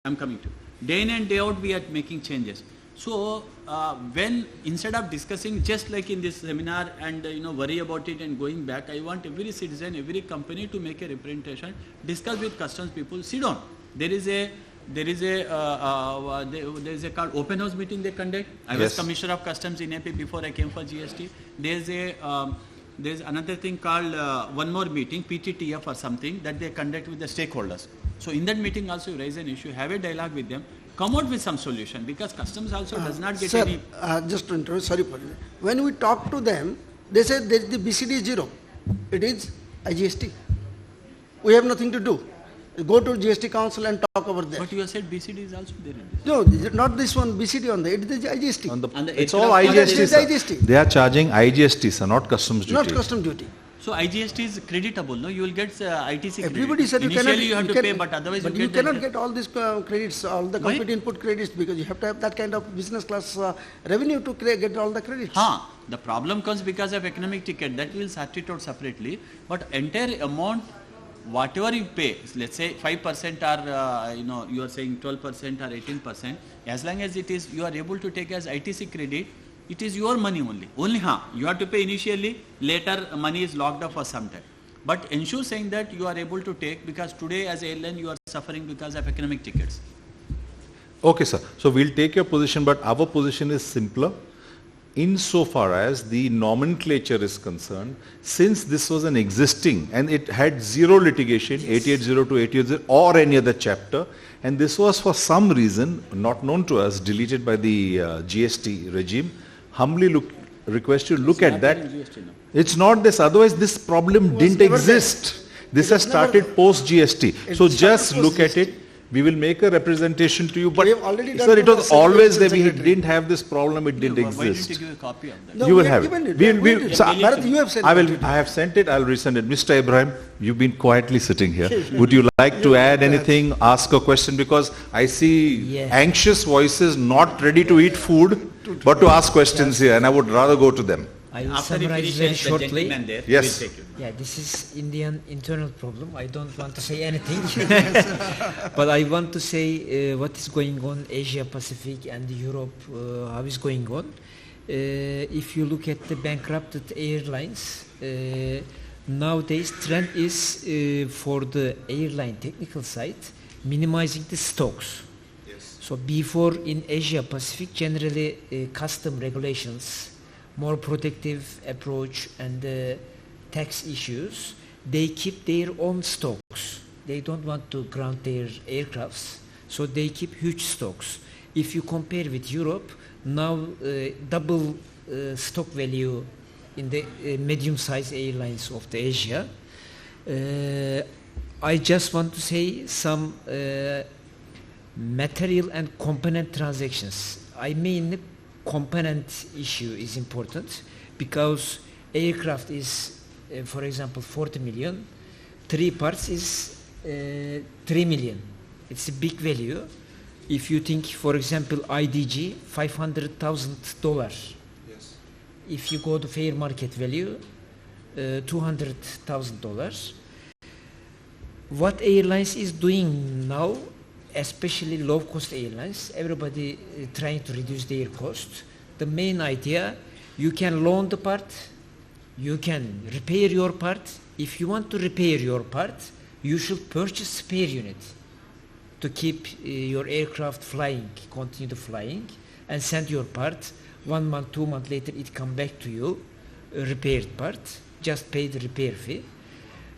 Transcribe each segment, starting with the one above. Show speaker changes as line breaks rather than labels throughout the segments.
I'm coming to. Day in and day out, we are making changes. So when instead of discussing just like in this seminar and worry about it and going back, I want every citizen, every company to make a representation, discuss with customs people, sit down. There is a called open house meeting they conduct. I was Commissioner of Customs in AP before I came for GST. There's another thing called one more meeting, PTTF or something, that they conduct with the stakeholders. So in that meeting also you raise an issue, have a dialogue with them, come out with some solution, because customs also does not get
sir,
any...
just to interrupt, sorry for that. When we talk to them, they say that the BCD is 0. It is IGST. We have nothing to do. Go to GST Council and talk about that.
But you have said BCD is also there in this.
No, not this one, BCD on the, it is IGST.
It's all IGST, sir.
IGST.
They are charging IGST, sir, not customs duty.
Not custom duty.
So IGST is creditable, no? You will get ITC credit.
Everybody said
Initially you have to pay, but otherwise
but
you
you
get
cannot get all these credits, all the complete input credits, because you have to have that kind of business class revenue to get all the credits.
The problem comes because of economic ticket, that will sort it out separately, but entire amount, whatever you pay, let's say 5% or you are saying 12% or 18%, as long as it is, you are able to take as ITC credit, it is your money only. You have to pay initially, later money is locked up for some time. But ensure saying that you are able to take, because today as airline you are suffering because of economic tickets.
Okay, sir. So we'll take your position, but our position is simpler. Insofar as the nomenclature is concerned, since this was an existing and it had zero litigation, 880 to 880 or any other chapter, and this was for some reason not known to us, deleted by the GST regime, humbly request you look at that. It's not this, otherwise this problem didn't exist. This has started post GST. So just look at it. We will make a representation to you, but sir, it was always there. We didn't have this problem. It didn't exist.
Why didn't you give a copy of that?
No,
you will
we
have
given
it.
Bharat, you have sent it.
I have sent it. I'll resend it. Mr. Ibrahim, you've been quietly sitting here. Would you like to add anything? Ask a question, because I see anxious voices, not ready to eat food, but to ask questions here, and I would rather go to them.
I will
After
summarize very shortly.
There,
yes.
we'll take you.
Yeah, this is Indian internal problem. I don't want to say anything, but I want to say what is going on Asia Pacific and Europe, how is going on. If you look at the bankrupted airlines, nowadays trend is for the airline technical side, minimizing the stocks.
Yes.
So before in Asia Pacific, generally custom regulations, more protective approach and tax issues, they keep their own stocks. They don't want to ground their aircrafts, so they keep huge stocks. If you compare with Europe, now double stock value in the medium-sized airlines of the Asia. I just want to say some material and component transactions. I mean, component issue is important, because aircraft is, for example, 40 million, 3 parts is 3 million. It's a big value. If you think, for example, IDG, $500,000.
Yes.
If you go to fair market value, $200,000. What airlines is doing now, especially low-cost airlines, everybody trying to reduce their cost. The main idea, you can loan the part, you can repair your part. If you want to repair your part, you should purchase spare unit to keep your aircraft flying, continue to flying, and send your part. 1 month, 2 months later, it come back to you, a repaired part, just pay the repair fee.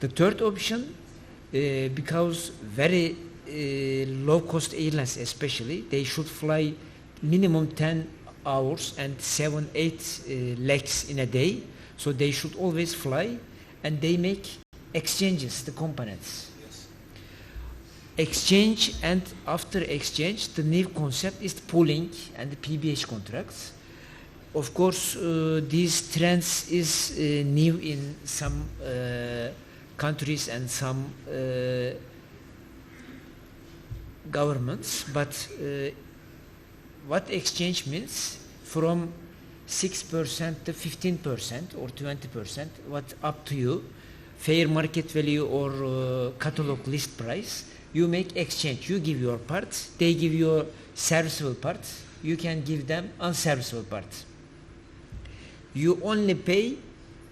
The third option, because very low-cost airlines especially, they should fly minimum 10 hours and 7-8 legs in a day, so they should always fly, and they make exchanges, the components.
Yes.
Exchange, and after exchange, the new concept is pooling and the PBH contracts. Of course, these trends is new in some countries and some governments, but what exchange means, from 6% to 15% or 20%, what up to you, fair market value or catalog list price, you make exchange. You give your parts, they give you serviceable parts, you can give them unserviceable parts. You only pay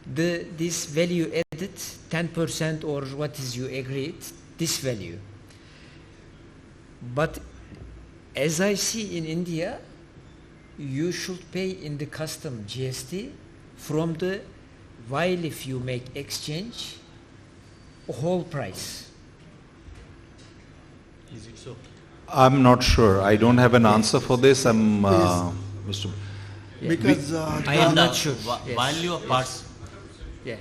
this value added 10% or what is you agreed, this value. But as I see in India, you should pay in the custom GST from the, while if you make exchange, whole price.
Is it so?
I'm not sure. I don't have an answer for this. I'm, Mr.
Yeah.
Because
I am not sure. Yes.
Value of parts.
Yeah.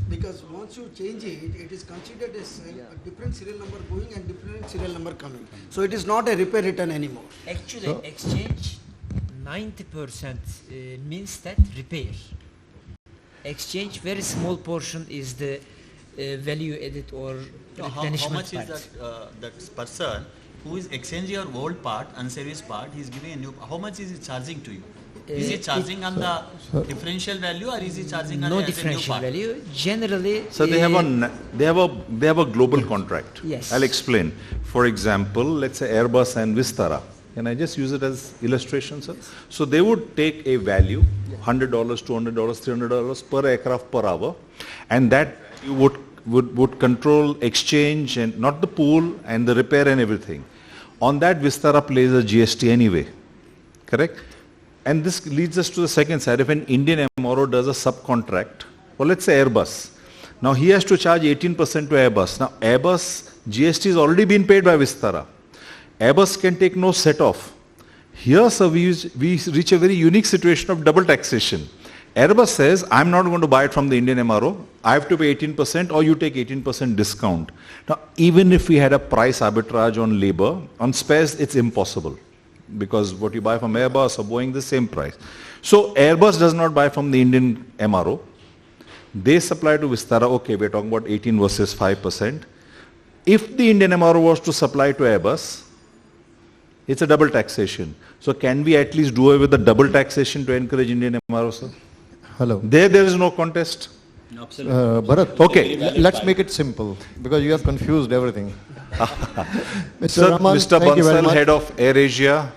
because once you change it, it is considered as a different serial number going and different serial number coming. So it is not a repair return anymore.
Actually, exchange 90% means that repair. Exchange, very small portion is the value added or
How
replenishment
much
part.
is that person who is exchanging your old part, unserviced part, he is giving a new, how much is he charging to you? Is he charging on the differential value or is he charging on
No
as a new
differential
part?
value. Generally,
So they have a global contract.
Yes.
I'll explain. For example, let's say Airbus and Vistara. Can I just use it as illustration, sir? So they would take a value, $100, $200, $300 per aircraft per hour, and that you would control exchange and not the pool and the repair and everything. On that, Vistara pays a GST anyway, correct? And this leads us to the second side. If an Indian MRO does a subcontract, well, let's say Airbus. Now he has to charge 18% to Airbus. Now Airbus GST has already been paid by Vistara. Airbus can take no set off. Here, sir, we reach a very unique situation of double taxation. Airbus says, I'm not going to buy it from the Indian MRO. I have to pay 18% or you take 18% discount. Now, even if we had a price arbitrage on labor, on spares, it's impossible. Because what you buy from Airbus or Boeing, the same price. So Airbus does not buy from the Indian MRO. They supply to Vistara. Okay, we're talking about 18 versus 5%. If the Indian MRO was to supply to Airbus, it's a double taxation. So can we at least do away with the double taxation to encourage Indian MRO, sir?
Hello.
There is no contest.
Absolutely.
Bharat,
Okay.
let's make it simple because you have confused everything. Mr.
Sir,
Rahman,
Mr.
thank you very
Bansal,
much.
head of AirAsia.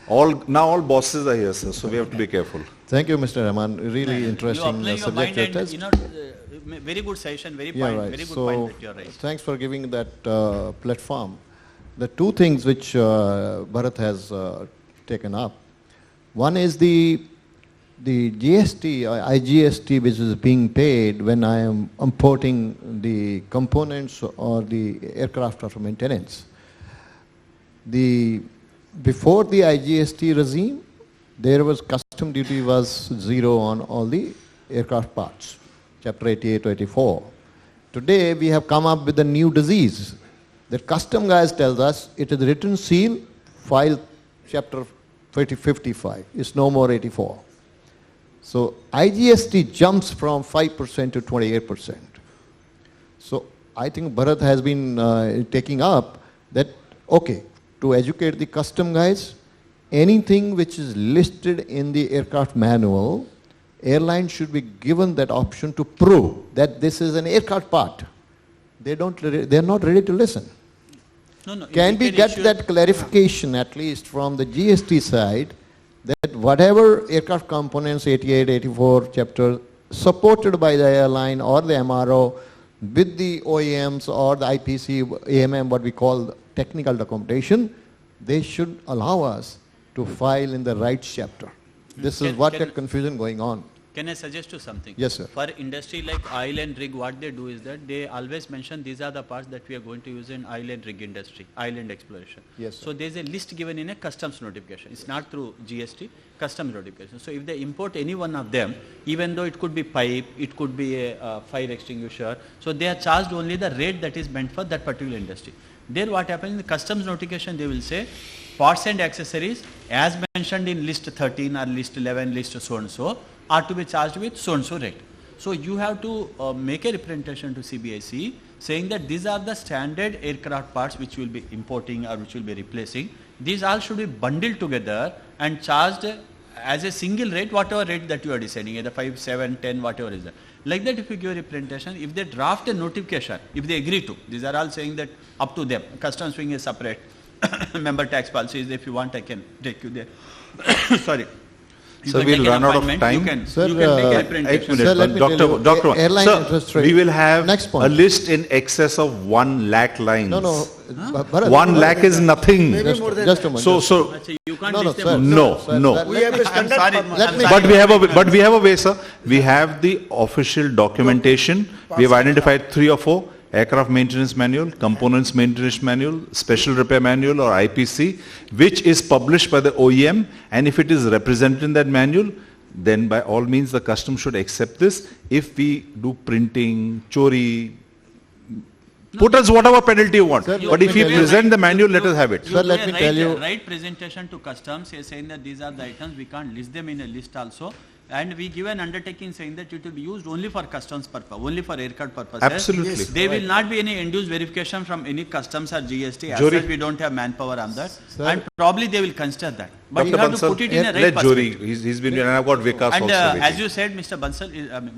All bosses are here, sir, so we have to be careful.
Thank you, Mr. Rahman. Really
You
interesting
apply your
subject.
mind
that is-
and, very good session, very
Yeah,
point,
right.
very good
So,
point that you are raised.
thanks for giving that platform. The two things which Bharat has taken up. One is the GST, IGST, which is being paid when I am importing the components or the aircraft after maintenance. Before the IGST regime, there was custom duty was zero on all the aircraft parts, chapter 88 to 84. Today we have come up with a new disease. The custom guys tells us it is written seal, file chapter 55. It's no more 84. So IGST jumps from 5% to 28%. So I think Bharat has been taking up that, okay, to educate the custom guys, anything which is listed in the aircraft manual, airline should be given that option to prove that this is an aircraft part. They're not ready to listen.
No,
Can we get that clarification at least from the GST side that whatever aircraft components 88, 84 chapter supported by the airline or the MRO with the OEMs or the IPC, AMM, what we call technical documentation, they should allow us to file in the right chapter. This is what that confusion going on.
Can I suggest you something?
Yes, sir.
For industry like oil and rig, what they do is that they always mention these are the parts that we are going to use in oil and rig industry, oil and exploration.
Yes, sir.
So there is a list given in a customs notification. It's not through GST, customs notification. So if they import any one of them, even though it could be pipe, it could be a fire extinguisher, so they are charged only the rate that is meant for that particular industry. There what happens in the customs notification, they will say parts and accessories as mentioned in list 13 or list 11, list so and so are to be charged with so and so rate. So you have to make a representation to CBIC saying that these are the standard aircraft parts which will be importing or which will be replacing. These all should be bundled together and charged as a single rate, whatever rate that you are deciding, either 5, 7, 10, whatever is that. Like that, if you give a representation, if they draft a notification, if they agree to, these are all saying that up to them, customs wing is separate, member tax policies, if you want I can take you there. Sorry. You
So
can
we'll
take an
run out of
appointment,
time.
Sir,
you can make a
Eight
representation.
minutes.
Sir, let me
Doctor,
tell you,
Doctor,
airline
sir,
interest rate.
we will have
Next point.
a list in excess of 1 lakh lines.
No, no. Bharat,
1 lakh is nothing.
Maybe more than
just a
that.
moment.
So,
Achha, you can't
No, no,
list them
sir.
all.
no,
Sir,
no.
sir,
We have a
I'm
standard
sorry.
format.
Let me-
But we have a way, sir. We have the official documentation. We have identified 3 or 4. Aircraft maintenance manual, components maintenance manual, special repair manual or IPC, which is published by the OEM, and if it is represented in that manual, then by all means the customs should accept this. If we do printing, chori, put us whatever penalty you want.
Sir,
But
let
if
me
you
tell you-
present the manual, let us have it.
Sir, let me tell you-
Right presentation to customs, saying that these are the items, we can't list them in a list also. And we give an undertaking saying that it will be used only for customs purpose, only for aircard purposes.
Absolutely. Yes,
There will not be any induced verification from any customs or GST. As
Jury.
such, we don't have manpower on that.
Sir.
And probably they will consider that. But you
Dr.
have to
Bansal,
put it in a right
let
perspective.
Jory, he's been, and I've got Vikas
And
also
as
waiting.
you said, Mr. Bansal,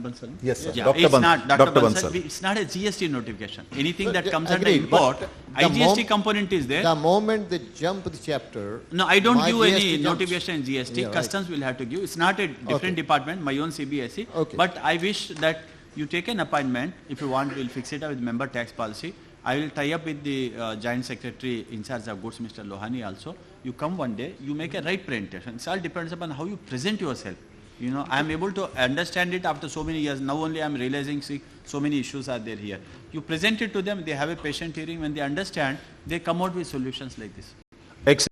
Bansal?
Yes, sir.
Yeah,
Dr.
it's
Bansal.
not, Dr.
Dr.
Bansal,
Bansal.
it's not a GST notification. Anything
Sir,
that comes under
agreed,
import,
but the
IGST component is there.
The moment they jump the chapter.
No, I don't
my
give
GST
any
jumps.
notification in GST.
Yeah, right.
Customs will have to give. It's not a different
Okay.
department, my own CBSE.
Okay.
But I wish that you take an appointment. If you want, we'll fix it up with member tax policy. I will tie up with the Joint Secretary in charge of goods, Mr. Lohani also. You come one day, you make a right presentation. It all depends upon how you present yourself. You know, I am able to understand it after so many years. Now only I am realizing, see, so many issues are there here. You present it to them, they have a patient hearing. When they understand, they come out with solutions like this.
Excellent.